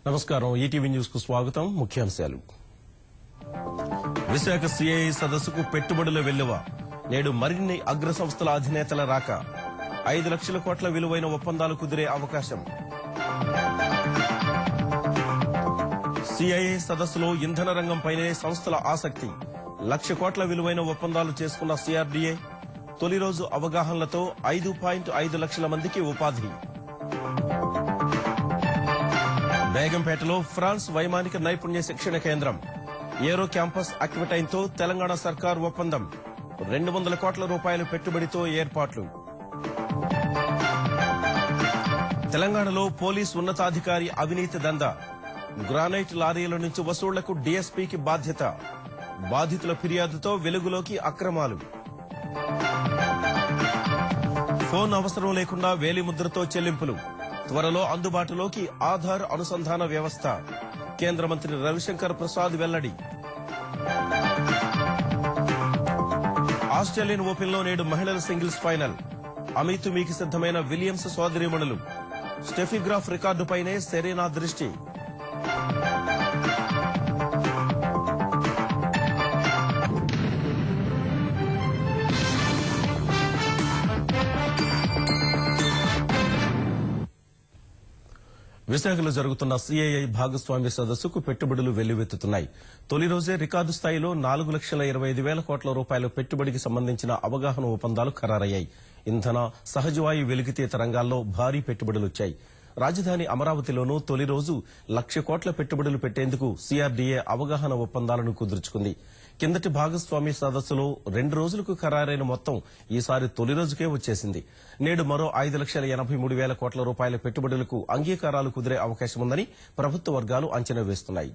నమస్కారం. ETV news కు స్వాగతం. ముఖ్యాంశాలు. విశాఖ సిఐఐ సదస్సుకు పెట్టుబడుల వెల్లువ. నేడు మరిన్ని అగ్ర సంస్థల అధినేతల రాక. 5 లక్షల కోట్ల విలువైన ఒప్పందాలు కుదిరే అవకాశం. సిఐఐ సదస్సులో ఇంధన రంగంపైనే సంస్థల ఆసక్తి. 1 లక్ష కోట్ల విలువైన ఒప్పందాలు చేసుకున్న సిఆర్డీఏ. తొలి రోజు అవగాహనలతో 5.5 లక్షల మందికి ఉపాధి. బేగంపేటలో ఫ్రాన్స్ వైమానిక నైపుణ్య శిక్షణ కేంద్రం. ఏరో క్యాంపస్ అక్విటైన్తో తెలంగాణ సర్కార్ ఒప్పందం. 200 కోట్ల రూపాయల పెట్టుబడితో ఏర్పాట్లు. తెలంగాణలో పోలీస్ ఉన్నతాధికారి అవినీతి దందా. గ్రానైట్ లారీల నుంచి వసూళ్లకు డీఎస్పీకి బాధ్యత. బాధితుల ఫిర్యాదుతో వెలుగులోకి అక్రమాలు. ఫోన్ అవసరం లేకుండా వేలిముద్రతో చెల్లింపులు. త్వరలో అందుబాటులోకి ఆధార్ అనుసంధాన వ్యవస్థ. కేంద్ర మంత్రి రవిశంకర్ ప్రసాద్ వెల్లడి. ఆస్ట్రేలియన్ ఓపెన్ లో నేడు మహిళల సింగిల్స్ ఫైనల్. అమీతుమీకి సిద్దమైన విలియమ్స్ సోదరీమణులు. స్టెఫీగ్రాఫ్ రికార్డుపైనే సెరీనా దృష్టి. విశాఖలో జరుగుతున్న సిఐఐ భాగస్వామ్య సదస్సుకు పెట్టుబడులు వెల్లువెత్తుతున్నాయి. తొలి రోజే రికార్డు స్థాయిలో 4,25,000 కోట్ల రూపాయల పెట్టుబడికి సంబంధించిన అవగాహన ఒప్పందాలు ఖరారయ్యాయి. ఇంధన, సహజవాయు వెలికితీత రంగాల్లో భారీ పెట్టుబడులొచ్చాయి. రాజధాని అమరావతిలోనూ తొలి రోజు 1 లక్ష కోట్ల పెట్టుబడులు పెట్టేందుకు సిఆర్డీఏ అవగాహన ఒప్పందాలను కుదుర్చుకుంది. కిందటి భాగస్వామ్య సదస్సులో 2 రోజులకు ఖరారైన మొత్తం ఈసారి తొలి రోజుకే వచ్చేసింది. నేడు మరో 5,83,000 కోట్ల రూపాయల పెట్టుబడులకు అంగీకారాలు కుదిరే అవకాశముందని ప్రభుత్వ వర్గాలు అంచనా వేస్తున్నాయి.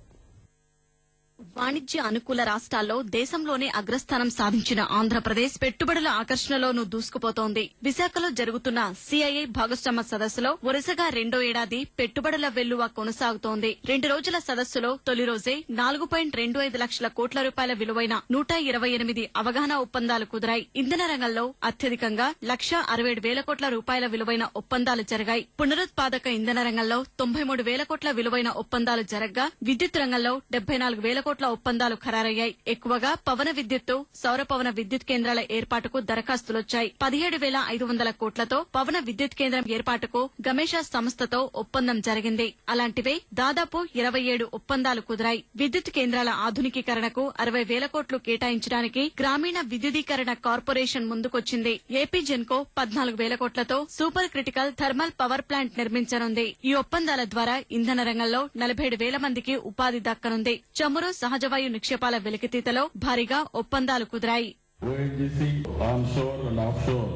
వాణిజ్య అనుకూల రాష్ట్రాల్లో దేశంలోనే అగ్రస్థానం సాధించిన ఆంధ్రప్రదేశ్ పెట్టుబడుల ఆకర్షణలోనూ దూసుకుపోతోంది. విశాఖలో జరుగుతున్న సిఐఐ భాగస్వామ్య సదస్సులో వరుసగా 2వ ఏడాది పెట్టుబడుల వెల్లువ కొనసాగుతోంది. 2 రోజుల సదస్సులో తొలి రోజే 4.25 లక్షల కోట్ల రూపాయల విలువైన 128 అవగాహన ఒప్పందాలు కుదిరాయి. ఇంధన రంగంలో అత్యధికంగా 1,67,000 కోట్ల రూపాయల విలువైన ఒప్పందాలు జరిగాయి. పునరుత్పాదక ఇంధన రంగంలో 93,000 కోట్ల విలువైన ఒప్పందాలు జరగ్గా విద్యుత్ రంగంలో 74,000 కోట్ల ఒప్పందాలు ఖరారయ్యాయి. ఎక్కువగా పవన విద్యుత్తు, సౌర పవన విద్యుత్ కేంద్రాల ఏర్పాటుకు దరఖాస్తులొచ్చాయి. 17,500 కోట్లతో పవన విద్యుత్ కేంద్రం ఏర్పాటుకు గమేషా సంస్థతో ఒప్పందం జరిగింది. అలాంటివే దాదాపు 27 ఒప్పందాలు కుదిరాయి. విద్యుత్ కేంద్రాల ఆధునికీకరణకు 60,000 కోట్లు కేటాయించడానికి గ్రామీణ విద్యుదీకరణ కార్పొరేషన్ ముందుకొచ్చింది. ఏపీ జెన్కో 14,000 కోట్లతో super critical thermal power plant నిర్మించనుంది. ఈ ఒప్పందాల ద్వారా ఇంధన రంగంలో 47,000 మందికి ఉపాధి దక్కనుంది. చమురు, సహజవాయు నిక్షేపాల వెలికితీతలో భారీగా ఒప్పందాలు కుదిరాయి. ONGC onshore and offshore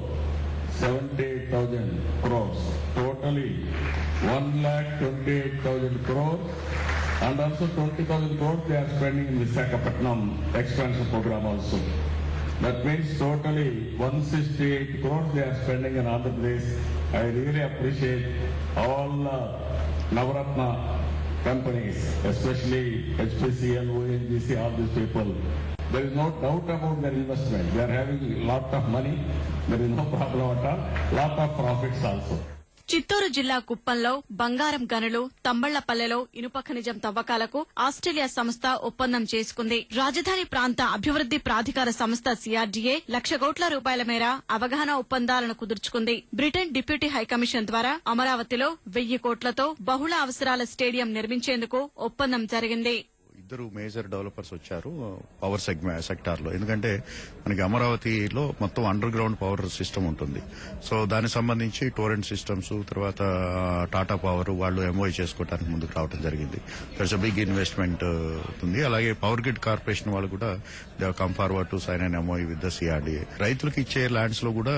78,000 crores, totally 1,28,000 crores, and also 20,000 crores they are spending in Visakhapatnam expansion program also. That means totally 168 crores they are spending in Andhra Pradesh. I really appreciate all Navaratna companies, especially HPCL, ONGC, all these people. There is no doubt about their investment. They are having a lot of money. There is no problem at all. Lot of profits also. Chittoor జిల్లా కుప్పంలో బంగారం గనులు, తంబళ్లపల్లెలో ఇనుప ఖనిజం తవ్వకాలకు Australia సంస్థ ఒప్పందం చేసుకుంది. రాజధాని ప్రాంత అభివృద్ది ప్రాధికార సంస్థ సిఆర్డీఏ 1 లక్ష కోట్ల రూపాయల మేర అవగాహన ఒప్పందాలను కుదుర్చుకుంది. బ్రిటన్ డిప్యూటీ హైకమిషన్ ద్వారా అమరావతిలో 1,000 కోట్లతో బహుళ అవసరాల స్టేడియం నిర్మించేందుకు ఒప్పందం జరిగింది. ఇద్దరు మేజర్ డెవలపర్స్ వచ్చారు పవర్ సెక్టార్ లో. ఎందుకంటే మనకి అమరావతిలో మొత్తం అండర్ గ్రౌండ్ పవర్ సిస్టమ్ ఉంటుంది. సో దానికి సంబంధించి టోరెంట్ సిస్టమ్స్, తర్వాత టాటా పవర్ వాళ్ళు ఎంఓఐ చేసుకోవడానికి ముందుకు రావడం జరిగింది. దట్స్ అ బిగ్ ఇన్వెస్ట్మెంట్ ఉంది. అలాగే పవర్ గ్రిడ్ కార్పొరేషన్ వాళ్ళు కూడా they come forward to sign and MoU with the CRDA. రైతులకు ఇచ్చే ల్యాండ్స్ లో కూడా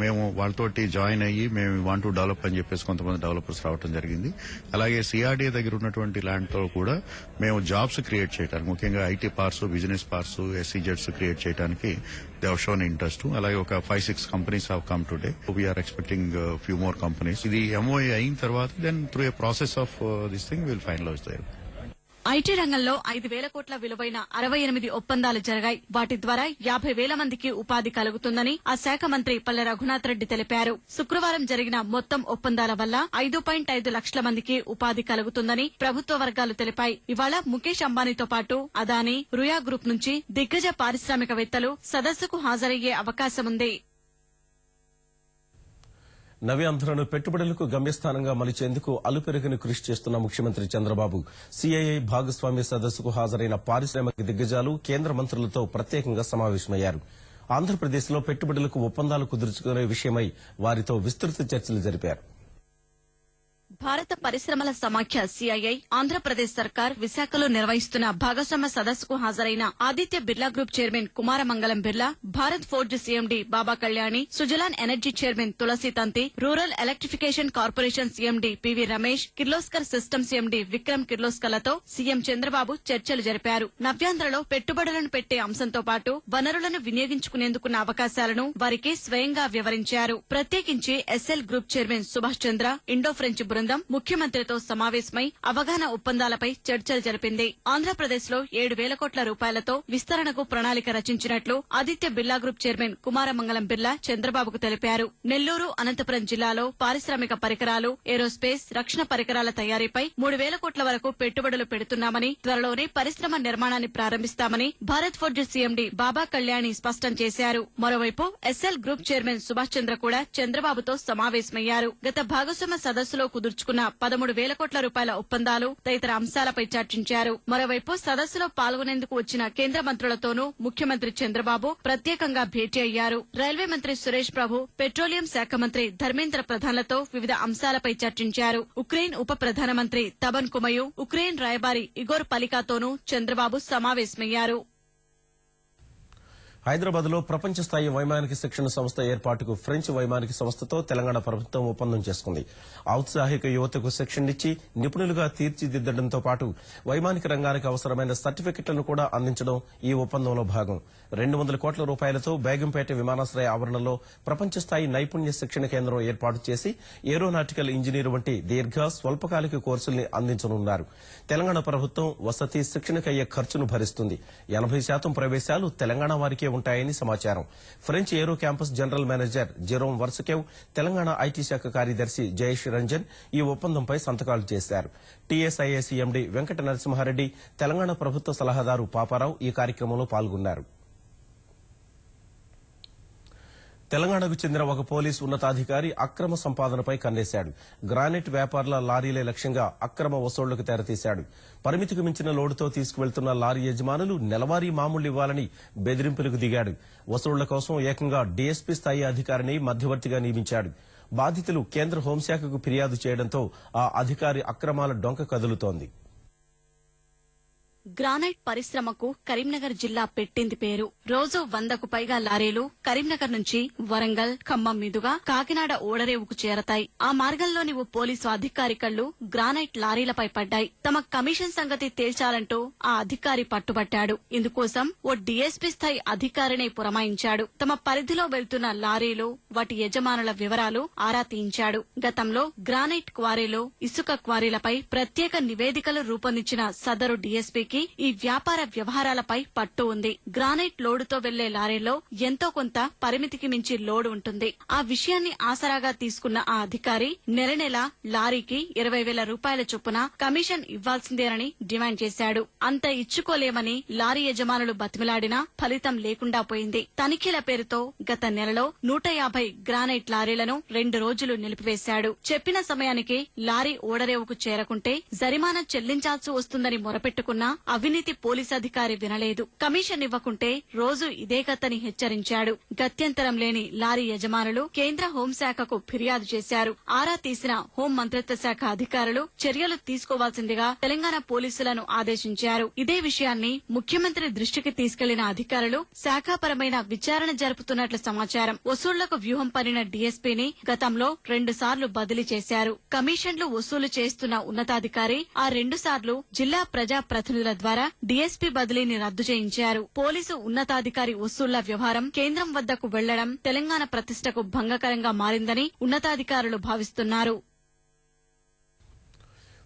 మేము వాళ్ళతోటి జాయిన్ అయ్యి మేము వాంట్ టు డెవలప్ అని చెప్పేసి కొంతమంది డెవలపర్స్ రావడం జరిగింది. అలాగే సిఆర్డీఏ దగ్గర ఉన్నటువంటి ల్యాండ్ తో కూడా మేము జాబ్స్ క్రియేట్ చేయడానికి, ముఖ్యంగా ఐటీ పార్క్స్, బిజినెస్ పార్క్స్, ఎస్సీజెడ్స్ క్రియేట్ చేయడానికి దే హావ్ షోన్ ఇంట్రెస్ట్. అలాగే ఒక 5-6 companies have come today. We're expecting few more companies. ఇది ఎంఓఏ అయిన తర్వాత then through a process of this thing will finalize there. IT రంగంలో 5,000 కోట్ల విలువైన 68 ఒప్పందాలు జరిగాయి. వాటి ద్వారా 50,000 మందికి ఉపాధి కలుగుతుందని ఆ శాఖ మంత్రి పల్లె రఘునాథ్ రెడ్డి తెలిపారు. శుక్రవారం జరిగిన మొత్తం ఒప్పందాల వల్ల 5.5 లక్షల మందికి ఉపాధి కలుగుతుందని ప్రభుత్వ వర్గాలు తెలిపాయి. ఇవాళ ముఖేష్ అంబానీతో పాటు అదానీ, రుయా గ్రూప్ నుంచి దిగ్గజ పారిశ్రామికవేత్తలు సదస్సుకు హాజరయ్యే అవకాశముంది. నవ్యాంధ్రను పెట్టుబడులకు గమ్యస్థానంగా మలిచేందుకు అలుపెరుగని కృషి చేస్తున్న ముఖ్యమంత్రి చంద్రబాబు సిఐఐ భాగస్వామ్య సదస్సుకు హాజరైన పారిశ్రామిక దిగ్గజాలు, కేంద్ర మంత్రులతో ప్రత్యేకంగా సమావేశమయ్యారు. ఆంధ్రప్రదేశ్లో పెట్టుబడులకు ఒప్పందాలు కుదుర్చుకునే విషయమై వారితో విస్తృత చర్చలు జరిపారు. భారత పరిశ్రమల సమాఖ్య సిఐఐ, ఆంధ్రప్రదేశ్ సర్కార్ విశాఖలో నిర్వహిస్తున్న భాగస్వామ్య సదస్సుకు హాజరైన Aditya Birla group chairman Kumaramangalam Birla, Bharat Forge CMD Baba Kalyani, Suzlon energy chairman Tulsi Tanti, rural electrification corporation CMD PV Ramesh, Kirloskar system CMD Vikram కిర్లోస్కర్లతో సీఎం చంద్రబాబు చర్చలు జరిపారు. నవ్యాంధ్రలో పెట్టుబడులను పెట్టే అంశంతో పాటు వనరులను వినియోగించుకునేందుకున్న అవకాశాలను వారికి స్వయంగా వివరించారు. ప్రత్యేకించి ఎస్ఎల్ గ్రూప్ చైర్మన్ సుభాష్ చంద్ర, ఇండో ఫ్రెంచ్ బృందం ముఖ్యమంత్రితో సమావేశమై అవగాహన ఒప్పందాలపై చర్చలు జరిపింది. ఆంధ్రప్రదేశ్ లో 7,000 కోట్ల రూపాయలతో విస్తరణకు ప్రణాళిక రచించినట్లు ఆదిత్య బిర్లా గ్రూప్ చైర్మన్ కుమారమంగళం బిర్లా చంద్రబాబుకు తెలిపారు. నెల్లూరు, అనంతపురం జిల్లాలో పారిశ్రామిక పరికరాలు, ఏరోస్పేస్, రక్షణ పరికరాల తయారీపై 3,000 కోట్ల వరకు పెట్టుబడులు పెడుతున్నామని, త్వరలోనే పరిశ్రమ నిర్మాణాన్ని ప్రారంభిస్తామని భారత్ ఫోర్జ్ సీఎండీ బాబా కళ్యాణి స్పష్టం చేశారు. మరోవైపు ఎస్ఎల్ గ్రూప్ చైర్మన్ సుభాష్ చంద్ర కూడా చంద్రబాబుతో సమావేశమయ్యారు. గత భాగస్వామ్య సదస్సులో కుదుర్చుకున్న 13,000 కోట్ల రూపాయల ఒప్పందాలు తదితర అంశాలపై చర్చించారు. మరోవైపు సదస్సులో పాల్గొనేందుకు వచ్చిన కేంద్ర మంత్రులతోనూ ముఖ్యమంత్రి చంద్రబాబు ప్రత్యేకంగా భేటీ అయ్యారు. రైల్వే మంత్రి సురేష్ ప్రభు, పెట్రోలియం శాఖ మంత్రి ధర్మేంద్ర ప్రధాన్లతో వివిధ అంశాలపై చర్చించారు. ఉక్రెయిన్ ఉప ప్రధానమంత్రి తబన్ కుమయు, ఉక్రెయిన్ రాయబారి ఇగోర్ పలికాతోనూ చంద్రబాబు సమావేశమయ్యారు. హైదరాబాద్ లో ప్రపంచ స్థాయి వైమానిక శిక్షణ సంస్థ ఏర్పాటుకు ఫ్రెంచ్ వైమానిక సంస్థతో తెలంగాణ ప్రభుత్వం ఒప్పందం చేసుకుంది. ఔత్సాహిక యువతకు శిక్షణనిచ్చి నిపుణులుగా తీర్చిదిద్దడంతో పాటు వైమానిక రంగానికి అవసరమైన సర్టిఫికెట్లను కూడా అందించడం ఈ ఒప్పందంలో భాగం. 200 కోట్ల రూపాయలతో బేగంపేట విమానాశ్రయ ఆవరణలో ప్రపంచ స్థాయి నైపుణ్య శిక్షణ కేంద్రం ఏర్పాటు చేసి ఏరోనాటికల్ ఇంజనీర్ వంటి దీర్ఘ, స్వల్పకాలిక కోర్సుల్ని అందించనున్నారు. తెలంగాణ ప్రభుత్వం వసతి, శిక్షణకయ్యే ఖర్చును భరిస్తుంది. 80% ప్రవేశాలు తెలంగాణ వారికే ఉంటాయని సమాచారం. French aero campus general manager Jerome వర్సకేవ్, తెలంగాణ ఐటీ శాఖ కార్యదర్శి జయేష్ రంజన్ ఈ ఒప్పందంపై సంతకాలు చేశారు. టీఎస్ఐఏసీ ఎండీ వెంకట నరసింహారెడ్డి, తెలంగాణ ప్రభుత్వ సలహాదారు పాపారావు ఈ కార్యక్రమంలో పాల్గొన్నారు. తెలంగాణకు చెందిన ఒక పోలీసు ఉన్నతాధికారి అక్రమ సంపాదనపై కన్నేశాడు. గ్రానైట్ వ్యాపారుల లారీలే లక్ష్యంగా అక్రమ వసూళ్లకు తెరతీశాడు. పరిమితికి మించిన లోడుతో తీసుకువెళ్తున్న లారీ యజమానులు నెలవారీ మామూళ్లు ఇవ్వాలని బెదిరింపులకు దిగాడు. వసూళ్ల కోసం ఏకంగా డీఎస్పీ స్థాయి అధికారిని మధ్యవర్తిగా నియమించాడు. బాధితులు కేంద్ర హోంశాఖకు ఫిర్యాదు చేయడంతో ఆ అధికారి అక్రమాల డొంక కదులుతోంది. గ్రానైట్ పరిశ్రమకు కరీంనగర్ జిల్లా పెట్టింది పేరు. రోజు 100కు పైగా లారీలు కరీంనగర్ నుంచి వరంగల్, ఖమ్మం మీదుగా కాకినాడ ఓడరేవుకు చేరతాయి. ఆ మార్గంలోని ఓ పోలీసు అధికారి కళ్లు గ్రానైట్ లారీలపై పడ్డాయి. తమ కమిషన్ సంగతి తేల్చాలంటూ ఆ అధికారి పట్టుబట్టాడు. ఇందుకోసం ఓ డీఎస్పీ స్థాయి అధికారిని పురమాయించాడు. తమ పరిధిలో వెళ్తున్న లారీలు, వాటి యజమానుల వివరాలు ఆరా తీయించాడు. గతంలో గ్రానైట్ క్వారీలు, ఇసుక క్వారీలపై ప్రత్యేక నివేదికలు రూపొందించిన సదరు డీఎస్పీకి ఈ వ్యాపార వ్యవహారాలపై పట్టు ఉంది. గ్రానైట్ లోడుతో వెళ్లే లారీల్లో ఎంతో కొంత పరిమితికి మించి లోడు ఉంటుంది. ఆ విషయాన్ని ఆసరాగా తీసుకున్న ఆ అధికారి నెల లారీకి 20,000 రూపాయల చొప్పున కమిషన్ ఇవ్వాల్సిందేనని డిమాండ్ చేశాడు. అంత ఇచ్చుకోలేమని లారీ యజమానులు బతిమిలాడినా ఫలితం లేకుండా పోయింది. తనిఖీల పేరుతో గత నెలలో 150 గ్రానైట్ లారీలను 2 రోజులు నిలిపివేశాడు. చెప్పిన సమయానికి లారీ ఓడరేవుకు చేరకుంటే జరిమానా చెల్లించాల్సి వస్తుందని మొరపెట్టుకున్నా అవినీతి పోలీసాధికారి వినలేదు. కమిషన్ ఇవ్వకుంటే రోజు ఇదే కథని హెచ్చరించాడు. గత్యంతరం లేని లారీ యజమానులు కేంద్ర హోంశాఖకు ఫిర్యాదు చేశారు. ఆరా తీసిన హోం మంత్రిత్వ శాఖ అధికారులు చర్యలు తీసుకోవాల్సిందిగా తెలంగాణ పోలీసులను ఆదేశించారు. ఇదే విషయాన్ని ముఖ్యమంత్రి దృష్టికి తీసుకెళ్లిన అధికారులు శాఖాపరమైన విచారణ జరుపుతున్నట్లు సమాచారం. వసూళ్లకు వ్యూహం పన్నిన డీఎస్పీని గతంలో 2 సార్లు బదిలీ చేశారు. కమిషన్లు వసూలు చేస్తున్న ఉన్నతాధికారి ఆ 2 సార్లు జిల్లా ప్రజా ప్రతినిధుల ద్వారా డీఎస్పీ బదిలీని రద్దు చేయించారు. పోలీసు ఉన్నతాధికారి వసూళ్ల వ్యవహారం కేంద్రం వద్దకు వెళ్లడం తెలంగాణ ప్రతిష్టకు భంగకరంగా మారిందని ఉన్నతాధికారులు భావిస్తున్నారు.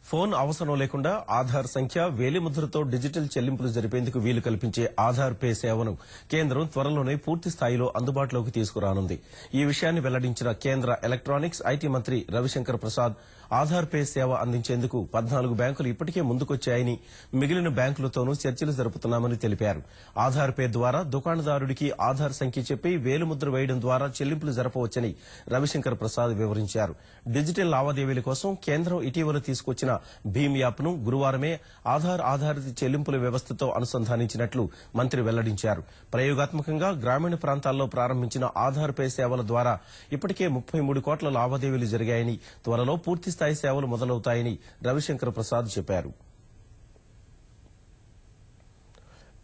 ఫోన్ అవసరం లేకుండా ఆధార్ సంఖ్య, వేలిముద్రతో డిజిటల్ చెల్లింపులు జరిపేందుకు వీలు కల్పించే ఆధార్ పే సేవను కేంద్రం త్వరలోనే పూర్తి స్థాయిలో అందుబాటులోకి తీసుకురానుంది. ఈ విషయాన్ని వెల్లడించిన కేంద్ర ఎలక్ట్రానిక్స్, ఐటీ మంత్రి రవిశంకర్ ప్రసాద్ ఆధార్ పే సేవ అందించేందుకు 14 బ్యాంకులు ఇప్పటికే ముందుకొచ్చాయని, మిగిలిన బ్యాంకులతోనూ చర్చలు జరుపుతున్నామని తెలిపారు. ఆధార్ పే ద్వారా దుకాణదారుడికి ఆధార్ సంఖ్య చెప్పి వేలిముద్ర వేయడం ద్వారా చెల్లింపులు జరపవచ్చని రవిశంకర్ ప్రసాద్ వివరించారు. డిజిటల్ లావాదేవీల కోసం కేంద్రం ఇటీవల తీసుకొచ్చిన భీమ్ యాప్ను గురువారమే ఆధార్ ఆధారిత చెల్లింపుల వ్యవస్థతో అనుసంధానించినట్లు మంత్రి వెల్లడించారు. ప్రయోగాత్మకంగా గ్రామీణ ప్రాంతాల్లో ప్రారంభించిన ఆధార్ పే సేవల ద్వారా ఇప్పటికే 33 కోట్ల లావాదేవీలు జరిగాయని, త్వరలో పూర్తి స్థాయి సేవలు మొదలవుతాయని రవిశంకర్ ప్రసాద్ చెప్పారు.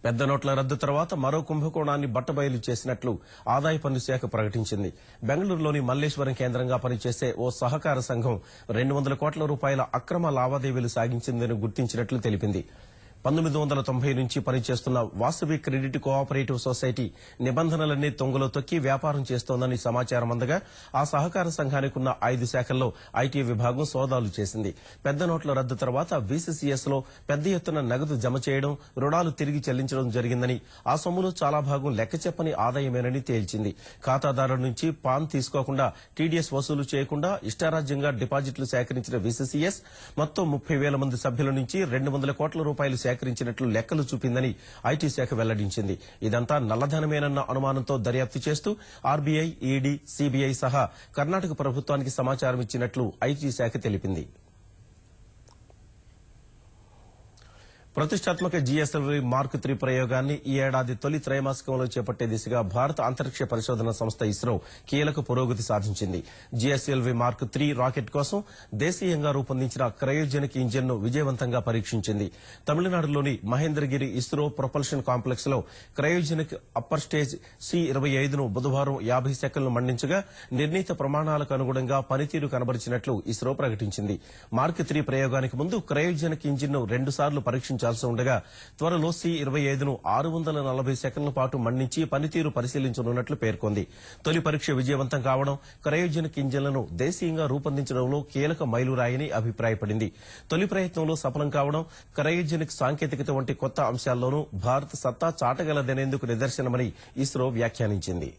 పెద్ద నోట్ల రద్దు తర్వాత మరో కుంభకోణాన్ని బట్టబయలు చేసినట్లు ఆదాయ పన్ను శాఖ ప్రకటించింది. బెంగళూరులోని మల్లేశ్వరం కేంద్రంగా పనిచేసే ఓ సహకార సంఘం 200 కోట్ల రూపాయల అక్రమ లావాదేవీలు సాగించిందని గుర్తించినట్లు తెలిపింది. 1990 నుంచి పనిచేస్తున్న వాసవి క్రెడిట్ కోఆపరేటివ్ సొసైటీ నిబంధనలన్నీ తొంగలో తొక్కి వ్యాపారం చేస్తోందని సమాచారం అందగా ఆ సహకార సంఘానికి ఉన్న 5 శాఖల్లో ఐటీ విభాగం సోదాలు చేసింది. పెద్ద నోట్ల రద్దు తర్వాత వీసీసీఎస్ లో పెద్ద ఎత్తున నగదు జమ చేయడం, రుణాలు తిరిగి చెల్లించడం జరిగిందని, ఆ సొమ్ములో చాలా భాగం లెక్క చెప్పని ఆదాయమేనని తేల్చింది. ఖాతాదారుల నుంచి పాన్ తీసుకోకుండా, టీడీఎస్ వసూలు చేయకుండా ఇష్టారాజ్యంగా డిపాజిట్లు సేకరించిన వీసీసీఎస్ మొత్తం 30,000 మంది సభ్యుల నుంచి 200 కోట్ల రూపాయలు సేకరించినట్లు లెక్కలు చూపిందని ఐటీ శాఖ వెల్లడించింది. ఇదంతా నల్లధనమేనన్న అనుమానంతో దర్యాప్తు చేస్తూ ఆర్బీఐ, ఈడీ, సీబీఐ సహా కర్ణాటక ప్రభుత్వానికి సమాచారం ఇచ్చినట్లు ఐటీ శాఖ తెలిపింది. ప్రతిష్టాత్మక జీఎస్ఎల్వీ మార్క్ 3 ప్రయోగాన్ని ఈ ఏడాది తొలి త్రైమాసికంలో చేపట్టే దిశగా భారత అంతరిక్ష పరిశోధన సంస్థ ఇస్రో కీలక పురోగతి సాధించింది. జీఎస్ఎల్వీ మార్క్ 3 రాకెట్ కోసం దేశీయంగా రూపొందించిన క్రయోజెనిక్ ఇంజిన్ ను విజయవంతంగా పరీక్షించింది. తమిళనాడులోని మహేంద్రగిరి ఇస్రో ప్రొపల్షన్ కాంప్లెక్స్ లో క్రయోజెనిక్ అప్పర్ స్టేజ్ C-25ను బుధవారం 50 సెకన్లు మండించగా నిర్ణీత ప్రమాణాలకు అనుగుణంగా పనితీరు కనబరిచినట్లు ఇస్రో ప్రకటించింది. మార్క్ 3 ప్రయోగానికి ముందు క్రయోజెనిక్ ఇంజిన్ ను 2 సార్లు పరీక్షించాల్సి ఉండగా త్వరలో C-25ను 640 సెకన్ల పాటు మండించి పనితీరు పరిశీలించనున్నట్లు పేర్కొంది. తొలి పరీక్ష విజయవంతం కావడం క్రయోజెనిక్ ఇంజిన్లను దేశీయంగా రూపొందించడంలో కీలక మైలురాయని అభిప్రాయపడింది. తొలి ప్రయత్నంలో సఫలం కావడం క్రయోజెనిక్ సాంకేతికత వంటి కొత్త అంశాల్లోనూ భారత్ సత్తా చాటగలదనేందుకు నిదర్శనమని ఇస్రో వ్యాఖ్యానించింది.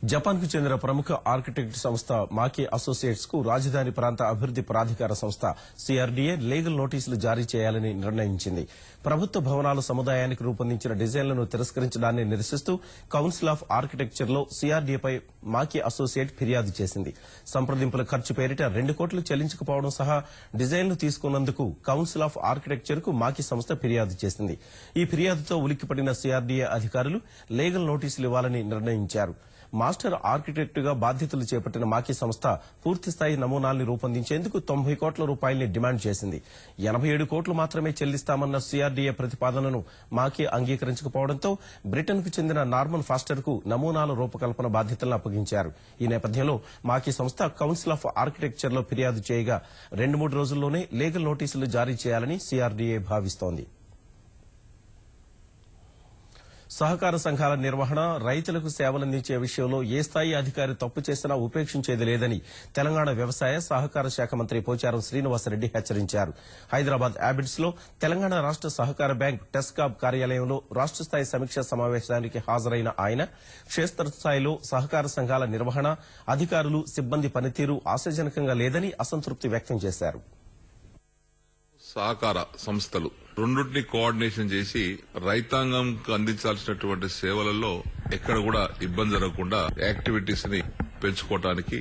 జపాన్ కు చెందిన ప్రముఖ ఆర్కిటెక్ట్ సంస్థ మాకి అసోసియేట్స్ కు రాజధాని ప్రాంత అభివృద్ది ప్రాధికార సంస్థ సిఆర్డీఏ లీగల్ నోటీసులు జారీ చేయాలని నిర్ణయించింది. ప్రభుత్వ భవనాల సముదాయానికి రూపొందించిన డిజైన్లను తిరస్కరించడాన్ని నిరసిస్తూ కౌన్సిల్ ఆఫ్ ఆర్కిటెక్చర్ లో సిఆర్డీఏపై మాకి అసోసియేట్ ఫిర్యాదు చేసింది. సంప్రదింపుల ఖర్చు పేరిట 2 కోట్లు చెల్లించకపోవడం సహా డిజైన్లు తీసుకున్నందుకు కౌన్సిల్ ఆఫ్ ఆర్కిటెక్చర్ కు మాకి సంస్థ ఫిర్యాదు చేసింది. ఈ ఫిర్యాదుతో ఉలిక్కిపడిన సిఆర్డీఏ అధికారులు లీగల్ నోటీసులు ఇవ్వాలని నిర్ణయించారు. మాస్టర్ ఆర్కిటెక్ట్ గా బాధ్యతలు చేపట్టిన మాకి సంస్థ పూర్తిస్థాయి నమూనాల్ని రూపొందించేందుకు 90 కోట్ల రూపాయల్ని డిమాండ్ చేసింది. 87 కోట్లు మాత్రమే చెల్లిస్తామన్న సిఆర్డీఏ ప్రతిపాదనను మాకి అంగీకరించకపోవడంతో బ్రిటన్ కు చెందిన నార్మన్ ఫాస్టర్ కు నమూనాల రూపకల్పన బాధ్యతలను అప్పగించారు. ఈ నేపథ్యంలో మాకి సంస్థ కౌన్సిల్ ఆఫ్ ఆర్కిటెక్చర్ లో ఫిర్యాదు చేయగా 2-3 రోజుల్లోనే లీగల్ నోటీసులు జారీ చేయాలని సిఆర్డీఏ భావిస్తోంది. సహకార సంఘాల నిర్వహణ, రైతులకు సేవలందించే విషయంలో ఏ స్థాయి అధికారి తప్పు చేసినా ఉపేక్షించేది లేదని తెలంగాణ వ్యవసాయ సహకార శాఖ మంత్రి పోచారం శ్రీనివాసరెడ్డి హెచ్చరించారు. హైదరాబాద్ యాబిడ్స్ లో తెలంగాణ రాష్ట సహకార బ్యాంక్ టెస్కాబ్ కార్యాలయంలో రాష్ట స్థాయి సమీక్షా సమావేశానికి హాజరైన ఆయన క్షేత్రస్థాయిలో సహకార సంఘాల నిర్వహణ, అధికారులు, సిబ్బంది పనితీరు ఆశాజనకంగా లేదని అసంతృప్తి వ్యక్తం చేశారు. సహకార సంస్థలు రెండింటిని కోఆర్డినేషన్ చేసి రైతాంగంకు అందించాల్సినటువంటి సేవలలో ఎక్కడ కూడా ఇబ్బంది జరగకుండా యాక్టివిటీస్ ని పెంచుకోవటానికి,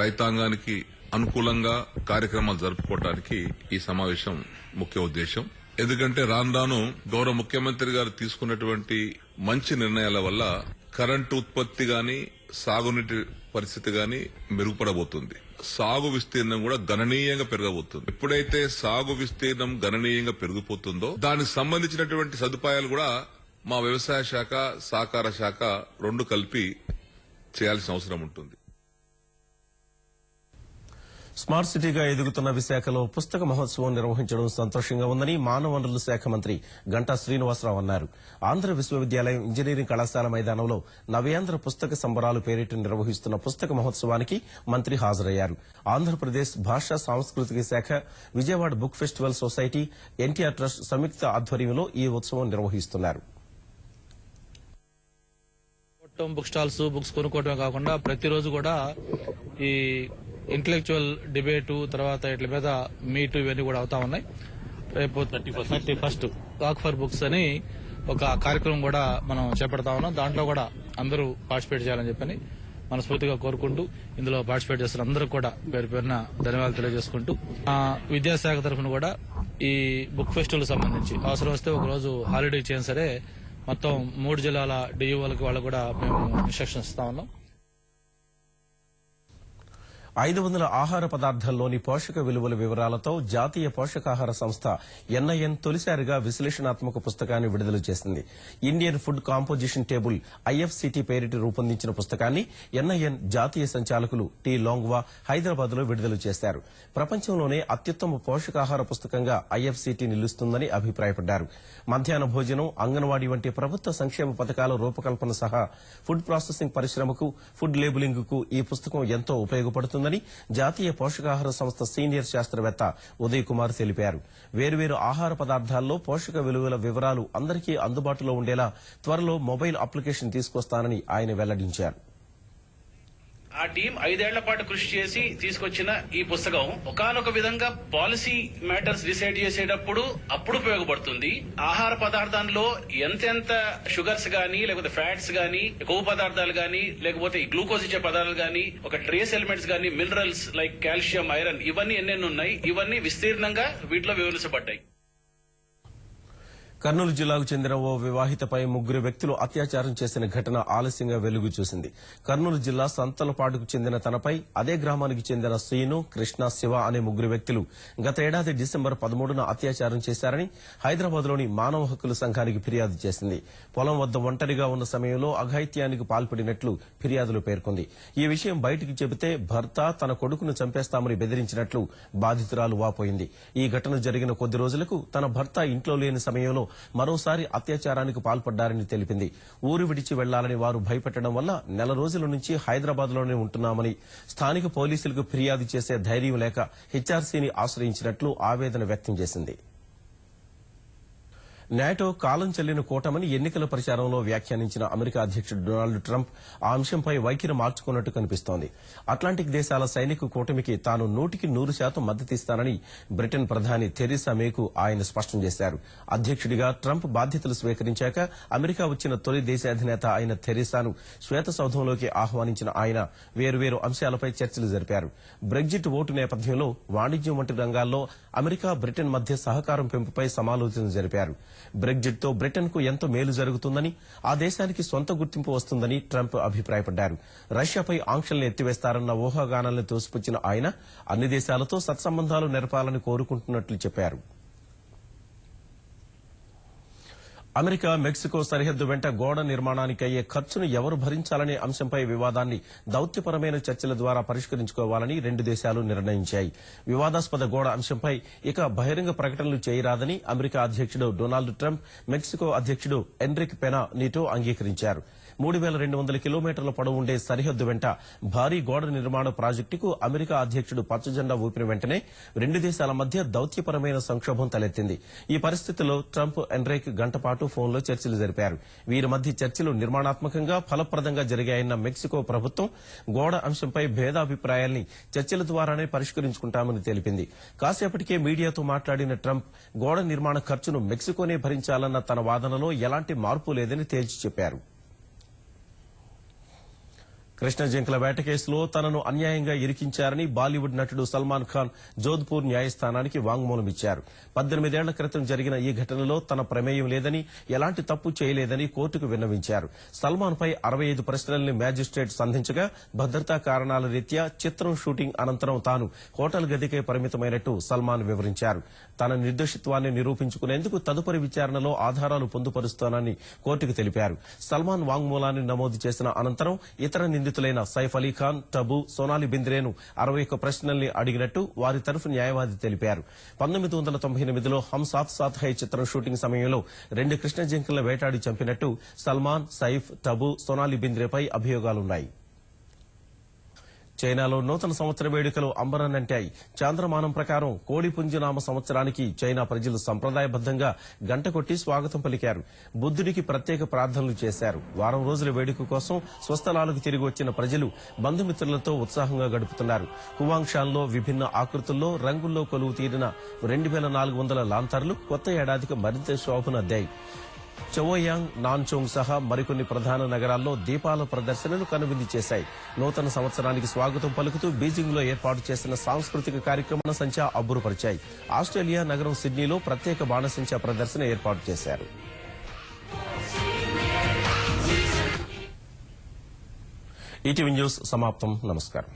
రైతాంగానికి అనుకూలంగా కార్యక్రమాలు జరుపుకోవటానికి ఈ సమావేశం ముఖ్య ఉద్దేశం. ఎందుకంటే రాను గౌరవ ముఖ్యమంత్రి గారు తీసుకున్నటువంటి మంచి నిర్ణయాల వల్ల కరెంటు ఉత్పత్తి గాని, సాగునీటి పరిస్థితి గాని మెరుగుపడబోతుంది. సాగు విస్తీర్ణం కూడా గణనీయంగా పెరగబోతుంది. ఎప్పుడైతే సాగు విస్తీర్ణం గణనీయంగా పెరిగిపోతుందో దానికి సంబంధించినటువంటి సదుపాయాలు కూడా మా వ్యవసాయ శాఖ, సహకార శాఖ రెండు కలిపి చేయాల్సిన అవసరం ఉంటుంది. స్మార్ట్ సిటీగా ఎదుగుతున్న విశాఖలో పుస్తక మహోత్సవం నిర్వహించడం సంతోషంగా ఉందని మానవ వనరుల శాఖ మంత్రి గంటా శ్రీనివాసరావు అన్నారు. ఆంధ్ర విశ్వవిద్యాలయం ఇంజనీరింగ్ కళాశాల మైదానంలో నవ్యాంధ్ర పుస్తక సంబరాలు పేరిట నిర్వహిస్తున్న పుస్తక మహోత్సవానికి మంత్రి హాజరయ్యారు. ఆంధ్రప్రదేశ్ భాషా సాంస్కృతిక శాఖ, Vijayawada book festival society, NTR trust సంయుక్త ఆధ్వర్యంలో ఈ ఉత్సవం నిర్వహిస్తున్నారు. బుక్ స్టాల్స్, బుక్స్ కొనుక్కోవడమే కాకుండా ప్రతిరోజు కూడా ఈ ఇంటలెక్చువల్ డిబేటు, తర్వాత ఇట్ల మీద మీటు ఇవన్నీ కూడా అవుతా ఉన్నాయి. రేపు 31st వాక్ ఫర్ బుక్స్ అని ఒక కార్యక్రమం కూడా మనం చేపడతా ఉన్నాం. దాంట్లో కూడా అందరూ పార్టిసిపేట్ చేయాలని చెప్పని మనస్ఫూర్తిగా కోరుకుంటూ, ఇందులో పార్టిసిపేట్ చేస్తున్న అందరూ కూడా పేరు పేరున ధన్యవాదాలు తెలియజేసుకుంటూ, విద్యాశాఖ తరఫున కూడా ఈ బుక్ ఫెస్టివల్ సంబంధించి అవసరం వస్తే ఒక రోజు హాలిడే చేయని సరే మొత్తం 3 జిల్లాల డిఈఓలకి వాళ్ళకు కూడా మేము ఇన్స్ట్రక్షన్స్ ఇస్తా ఉన్నాం. 500 ఆహార పదార్థాల్లోని పోషక విలువల వివరాలతో జాతీయ పోషకాహార సంస్థ ఎన్ఐఎన్ తొలిసారిగా విశ్లేషణాత్మక పుస్తకాన్ని విడుదల చేసింది. ఇండియన్ ఫుడ్ కాంపోజిషన్ టేబుల్ ఐఎఫ్సిటీ పేరిట రూపొందించిన పుస్తకాన్ని ఎన్ఐఎన్ జాతీయ సంచాలకులు టి లోంగ్వా హైదరాబాద్ లో విడుదల చేశారు. ప్రపంచంలోనే అత్యుత్తమ పోషకాహార పుస్తకంగా ఐఎఫ్సిటీ నిలుస్తుందని అభిప్రాయపడ్డారు. మధ్యాహ్న భోజనం, అంగన్వాడీ వంటి ప్రభుత్వ సంక్షేమ పథకాల రూపకల్పన సహా ఫుడ్ ప్రాసెసింగ్ పరిశ్రమకు, ఫుడ్ లేబులింగ్ కు ఈ పుస్తకం ఎంతో ఉపయోగపడుతుందని జాతీయ పోషకాహార సంస్థ సీనియర్ శాస్త్రవేత్త ఉదయ్ కుమార్ తెలిపారు. వేర్వేరు ఆహార పదార్థాల్లో పోషక విలువల వివరాలు అందరికీ అందుబాటులో ఉండేలా త్వరలో మొబైల్ అప్లికేషన్ తీసుకొస్తానని ఆయన వెల్లడించారు. ఆ టీం 5 ఏళ్ల పాటు కృషి చేసి తీసుకొచ్చిన ఈ పుస్తకం ఒకానొక విధంగా పాలసీ మ్యాటర్స్ డిసైడ్ చేసేటప్పుడు అప్పుడు ఉపయోగపడుతుంది. ఆహార పదార్థాల్లో ఎంతెంత షుగర్స్ గానీ, లేకపోతే ఫ్యాట్స్ గానీ, కొవ్వు పదార్థాలు గానీ, లేకపోతే గ్లూకోజ్ ఇచ్చే పదార్థాలు గానీ, ఒక ట్రేస్ ఎలిమెంట్స్ గానీ, మినరల్స్ లైక్ కాల్షియం, ఐరన్, ఇవన్నీ ఎన్నెన్ని ఉన్నాయి, ఇవన్నీ విస్తీర్ణంగా వీటిలో వివరించబడ్డాయి. కర్నూలు జిల్లాకు చెందిన ఓ వివాహితపై 3 వ్యక్తులు అత్యాచారం చేసిన ఘటన ఆలస్యంగా వెలుగు చూసింది. కర్నూలు జిల్లా సంతలపాడుకు చెందిన తనపై అదే గ్రామానికి చెందిన శ్రీను, కృష్ణ, శివ అనే 3 వ్యక్తులు గత ఏడాది డిసెంబర్ 13న అత్యాచారం చేశారని హైదరాబాద్లోని మానవ హక్కుల సంఘానికి ఫిర్యాదు చేసింది. పొలం వద్ద ఒంటరిగా ఉన్న సమయంలో అఘాయిత్యానికి పాల్పడినట్లు ఫిర్యాదులో పేర్కొంది. ఈ విషయం బయటికి చెబితే భర్త తన కొడుకును చంపేస్తామని బెదిరించినట్లు బాధితురాలు వాపోయింది. ఈ ఘటన జరిగిన కొద్ది రోజులకు తన భర్త ఇంట్లో లేని సమయంలో మరోసారి అత్యాచారానికి పాల్పడ్డారని తెలిపింది. ఊరు విడిచి వెళ్లాలని వారు భయపెట్టడం వల్ల నెల రోజుల నుంచి హైదరాబాద్ లోనే ఉంటున్నామని, స్థానిక పోలీసులకు ఫిర్యాదు చేసే ధైర్యం లేక హెచ్ఆర్సీని ఆశ్రయించినట్లు ఆవేదన వ్యక్తం చేసింది. నాటో కాలం చెల్లిన కూటమని ఎన్నికల ప్రచారంలో వ్యాఖ్యానించిన అమెరికా అధ్యక్షుడు డొనాల్డ్ ట్రంప్ ఆ అంశంపై వైఖరి మార్చుకున్నట్టు కనిపిస్తోంది. అట్లాంటిక్ దేశాల సైనిక కూటమికి తాను 100% మద్దతిస్తానని బ్రిటన్ ప్రధాని థెరెసా మేకు ఆయన స్పష్టం చేశారు. అధ్యక్షుడిగా ట్రంప్ బాధ్యతలు స్వీకరించాక అమెరికా వచ్చిన తొలి దేశాధినేత అయిన థెరెసాను శ్వేతసౌధంలోకి ఆహ్వానించిన ఆయన వేర్వేరు అంశాలపై చర్చలు జరిపారు. బ్రెగ్జిట్ ఓటు నేపథ్యంలో వాణిజ్యం వంటి రంగాల్లో అమెరికా, బ్రిటన్ మధ్య సహకారం పెంపుపై సమాలోచన జరిపారు. బ్రెగ్జిట్ తో బ్రిటన్ కు ఎంతో మేలు జరుగుతుందని, ఆ దేశానికి సొంత గుర్తింపు వస్తుందని ట్రంప్ అభిప్రాయపడ్డారు. రష్యాపై ఆంక్షల్ని ఎత్తివేస్తారన్న ఊహాగానాలను తోసిపుచ్చిన ఆయన అన్ని దేశాలతో సత్సంబంధాలు నెరపాలని కోరుకుంటున్నట్లు చెప్పారు. అమెరికా, మెక్సికో సరిహద్దు వెంట గోడ నిర్మాణానికి అయ్యే ఖర్చును ఎవరు భరించాలనే అంశంపై వివాదాన్ని దౌత్యపరమైన చర్చల ద్వారా పరిష్కరించుకోవాలని 2 దేశాలు నిర్ణయించాయి. వివాదాస్పద గోడ అంశంపై ఇక బహిరంగ ప్రకటనలు చేయరాదని అమెరికా అధ్యక్షుడు డొనాల్డ్ ట్రంప్, మెక్సికో అధ్యక్షుడు ఎన్రిక్ పెనా నీటో అంగీకరించారు. 3200 కిలోమీటర్ల పొడవు ఉండే సరిహద్దు వెంట భారీ గోడ నిర్మాణ ప్రాజెక్టుకు అమెరికా అధ్యక్షుడు పచ్చజెండా ఊపిన వెంటనే 2 దేశాల మధ్య దౌత్యపరమైన సంక్షోభం తలెత్తింది. ఈ పరిస్థితిలో ట్రంప్, ఎన్రిక్ గంట పాటు ఫోన్లో చర్చలు జరిపారు. వీరి మధ్య చర్చలు నిర్మాణాత్మకంగా, ఫలప్రదంగా జరిగాయన్న మెక్సికో ప్రభుత్వం గోడ అంశంపై భేదాభిప్రాయాల్ని చర్చల ద్వారానే పరిష్కరించుకుంటామని తెలిపింది. కాసేపటికే మీడియాతో మాట్లాడిన ట్రంప్ గోడ నిర్మాణ ఖర్చును మెక్సికోనే భరించాలన్న తన వాదనలో ఎలాంటి మార్పు లేదని తేల్చి చెప్పారు. కృష్ణ జింకల వేట కేసులో తనను అన్యాయంగా ఇరికించారని బాలీవుడ్ నటుడు సల్మాన్ ఖాన్ జోధ్పూర్ న్యాయస్థానానికి వాంగ్మూలం ఇచ్చారు. 18 ఏళ్ల క్రితం జరిగిన ఈ ఘటనలో తన ప్రమేయం లేదని, ఎలాంటి తప్పు చేయలేదని కోర్టుకు విన్నవించారు. సల్మాన్ పై 65 ప్రశ్నల్ని మ్యాజిస్ట్రేట్ సంధించగా భద్రతా కారణాల రీత్యా చిత్రం షూటింగ్ అనంతరం తాను హోటల్ గదికే పరిమితమైనట్టు సల్మాన్ వివరించారు. తన నిర్దోషిత్వాన్ని నిరూపించుకునేందుకు తదుపరి విచారణలో ఆధారాలు పొందుపరుస్తానని కోర్టుకు తెలిపారు. సల్మాన్ వాంగ్మూలాన్ని నమోదు చేసిన అనంతరం ఇతర నిందితులైన సైఫ్ అలీ ఖాన్, టబు, సోనాలి బింద్రేను 61 ప్రశ్నల్ని అడిగినట్టు వారి తరఫు న్యాయవాది తెలిపారు. 1998లో హమ్ సాత్ సాత్ హై చిత్రం షూటింగ్ సమయంలో 2 కృష్ణ జింకలను వేటాడి చంపినట్టు సల్మాన్, సైఫ్, టబు, సోనాలి బింద్రేపై అభియోగాలున్నాయి. చైనాలో నూతన సంవత్సర వేడుకలు అంబరాన్నంటాయి. చాంద్రమానం ప్రకారం కోడి పుంజినామ సంవత్సరానికి చైనా ప్రజలు సంప్రదాయబద్దంగా గంట కొట్టి స్వాగతం పలికారు. బుద్ధుడికి ప్రత్యేక ప్రార్థనలు చేశారు. వారం రోజుల వేడుక కోసం స్వస్థలాలకు తిరిగి వచ్చిన ప్రజలు బంధుమిత్రులతో ఉత్సాహంగా గడుపుతున్నారు. హువాంగ్షాన్లో విభిన్న ఆకృతుల్లో, రంగుల్లో కొలువు తీరిన 2400 లాంతర్లు కొత్త ఏడాదికి మరింత శోభనద్దాయి. చవోయాంగ్, నాన్చోంగ్ సహా మరికొన్ని ప్రధాన నగరాల్లో దీపాల ప్రదర్శనలు కనువిందు చేశాయి. నూతన సంవత్సరానికి స్వాగతం పలుకుతూ బీజింగ్ లో ఏర్పాటు చేసిన సాంస్కృతిక కార్యక్రమాల సంఖ్య అబ్బురపరిచాయి. ఆస్ట్రేలియా నగరం సిడ్నీలో ప్రత్యేక బాణసంచా ప్రదర్శన ఏర్పాటు చేశారు. ఈటీవీ న్యూస్ సమాప్తం. నమస్కారం.